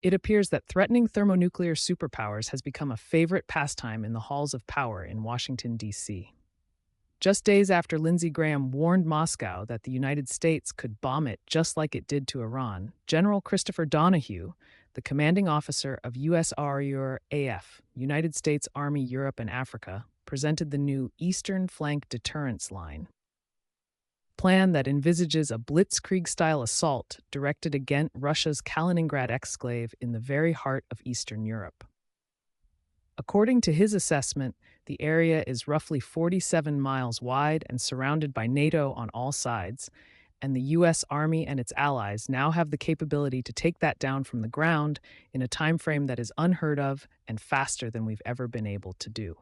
It appears that threatening thermonuclear superpowers has become a favorite pastime in the halls of power in Washington, D.C. Just days after Lindsey Graham warned Moscow that the United States could bomb it just like it did to Iran, General Christopher Donahue, the commanding officer of USAREUR-AF, United States Army Europe and Africa, presented the new Eastern Flank Deterrence Line plan that envisages a Blitzkrieg-style assault directed against Russia's Kaliningrad exclave in the very heart of Eastern Europe. According to his assessment, the area is roughly 47 miles wide and surrounded by NATO on all sides, and the U.S. Army and its allies now have the capability to take that down from the ground in a time frame that is unheard of and faster than we've ever been able to do.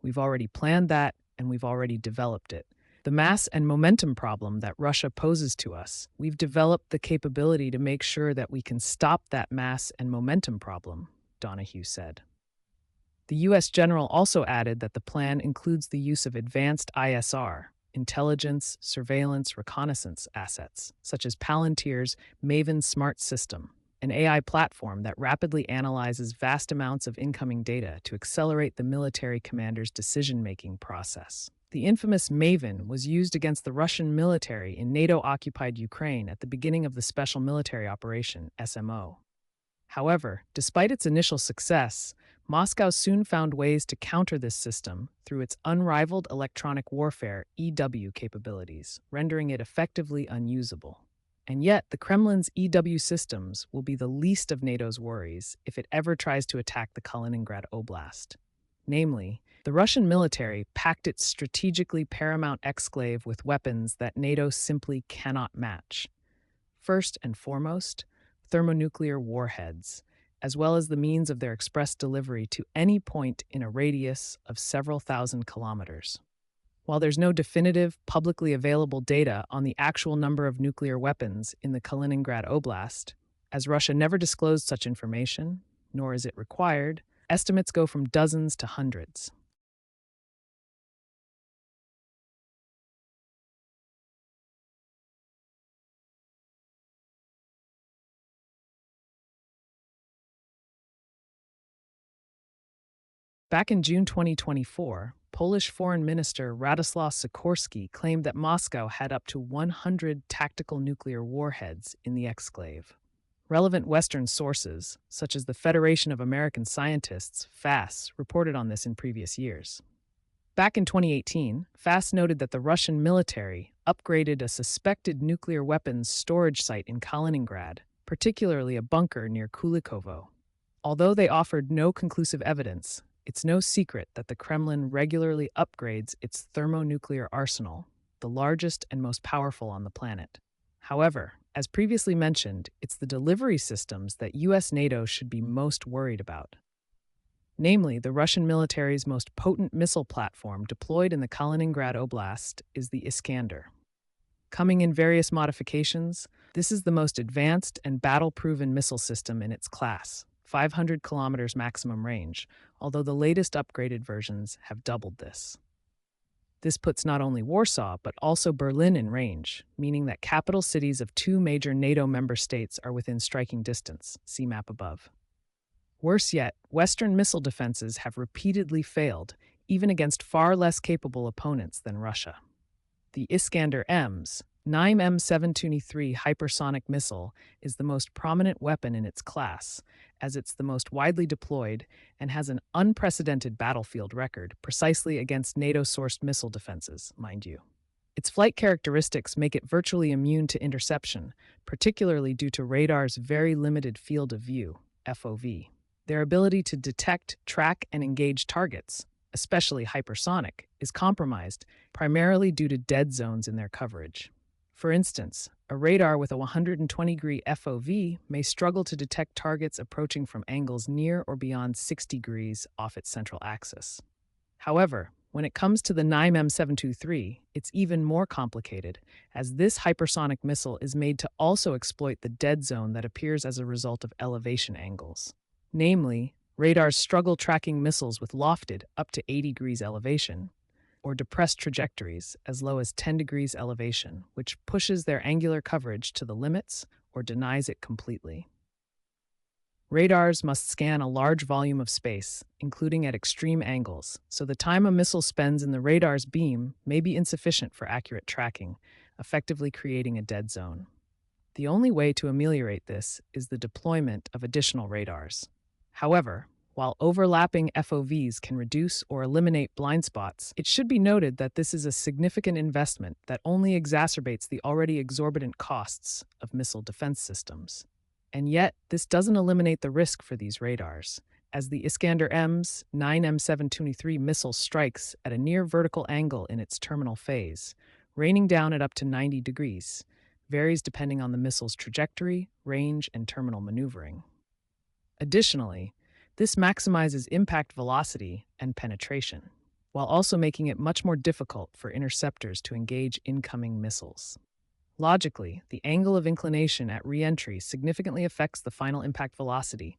We've already planned that, and we've already developed it. The mass and momentum problem that Russia poses to us, we've developed the capability to make sure that we can stop that mass and momentum problem, Donahue said. The U.S. general also added that the plan includes the use of advanced ISR, intelligence, surveillance, reconnaissance assets, such as Palantir's Maven Smart System, an AI platform that rapidly analyzes vast amounts of incoming data to accelerate the military commander's decision-making process. The infamous Maven was used against the Russian military in NATO-occupied Ukraine at the beginning of the Special Military Operation, SMO. However, despite its initial success, Moscow soon found ways to counter this system through its unrivaled electronic warfare (EW) capabilities, rendering it effectively unusable. And yet, the Kremlin's EW systems will be the least of NATO's worries if it ever tries to attack the Kaliningrad Oblast. Namely, the Russian military packed its strategically paramount exclave with weapons that NATO simply cannot match. First and foremost, thermonuclear warheads, as well as the means of their express delivery to any point in a radius of several thousand kilometers. While there's no definitive, publicly available data on the actual number of nuclear weapons in the Kaliningrad Oblast, as Russia never disclosed such information, nor is it required, estimates go from dozens to hundreds. Back in June 2024, Polish Foreign Minister Radoslaw Sikorski claimed that Moscow had up to 100 tactical nuclear warheads in the exclave. Relevant Western sources, such as the Federation of American Scientists, FAS, reported on this in previous years. Back in 2018, FAS noted that the Russian military upgraded a suspected nuclear weapons storage site in Kaliningrad, particularly a bunker near Kulikovo. Although they offered no conclusive evidence, it's no secret that the Kremlin regularly upgrades its thermonuclear arsenal, the largest and most powerful on the planet. However, as previously mentioned, it's the delivery systems that US NATO should be most worried about. Namely, the Russian military's most potent missile platform deployed in the Kaliningrad Oblast is the Iskander. Coming in various modifications, this is the most advanced and battle-proven missile system in its class, 500 kilometers maximum range, although the latest upgraded versions have doubled this. This puts not only Warsaw, but also Berlin in range, meaning that capital cities of two major NATO member states are within striking distance, see map above. Worse yet, Western missile defenses have repeatedly failed, even against far less capable opponents than Russia. The Iskander-M's NIME M723 hypersonic missile is the most prominent weapon in its class, as it's the most widely deployed and has an unprecedented battlefield record precisely against NATO-sourced missile defenses, mind you. Its flight characteristics make it virtually immune to interception, particularly due to radar's very limited field of view, FOV. Their ability to detect, track, and engage targets, especially hypersonic, is compromised primarily due to dead zones in their coverage. For instance, a radar with a 120-degree FOV may struggle to detect targets approaching from angles near or beyond 60 degrees off its central axis. However, when it comes to the NIME M723, it's even more complicated, as this hypersonic missile is made to also exploit the dead zone that appears as a result of elevation angles. Namely, radars struggle tracking missiles with lofted, up to 80 degrees elevation, or depressed trajectories as low as 10 degrees elevation, which pushes their angular coverage to the limits or denies it completely. Radars must scan a large volume of space, including at extreme angles, so the time a missile spends in the radar's beam may be insufficient for accurate tracking, effectively creating a dead zone. The only way to ameliorate this is the deployment of additional radars. However, while overlapping FOVs can reduce or eliminate blind spots, it should be noted that this is a significant investment that only exacerbates the already exorbitant costs of missile defense systems. And yet, this doesn't eliminate the risk for these radars, as the Iskander-M's 9M723 missile strikes at a near vertical angle in its terminal phase, raining down at up to 90 degrees, varies depending on the missile's trajectory, range, and terminal maneuvering. Additionally, this maximizes impact velocity and penetration, while also making it much more difficult for interceptors to engage incoming missiles. Logically, the angle of inclination at re-entry significantly affects the final impact velocity,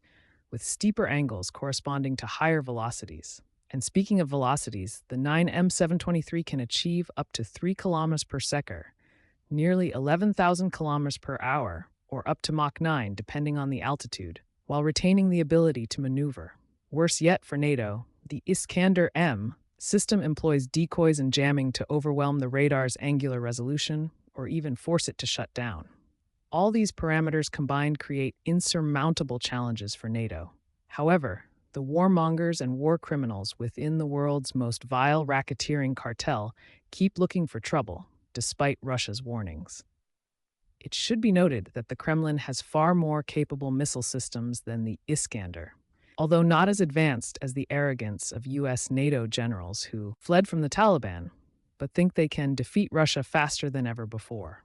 with steeper angles corresponding to higher velocities. And speaking of velocities, the 9M723 can achieve up to 3 km per second, nearly 11,000 km per hour, or up to Mach 9 depending on the altitude, while retaining the ability to maneuver. Worse yet for NATO, the Iskander-M system employs decoys and jamming to overwhelm the radar's angular resolution, or even force it to shut down. All these parameters combined create insurmountable challenges for NATO. However, the warmongers and war criminals within the world's most vile racketeering cartel keep looking for trouble, despite Russia's warnings. It should be noted that the Kremlin has far more capable missile systems than the Iskander, although not as advanced as the arrogance of US NATO generals who fled from the Taliban, but think they can defeat Russia faster than ever before.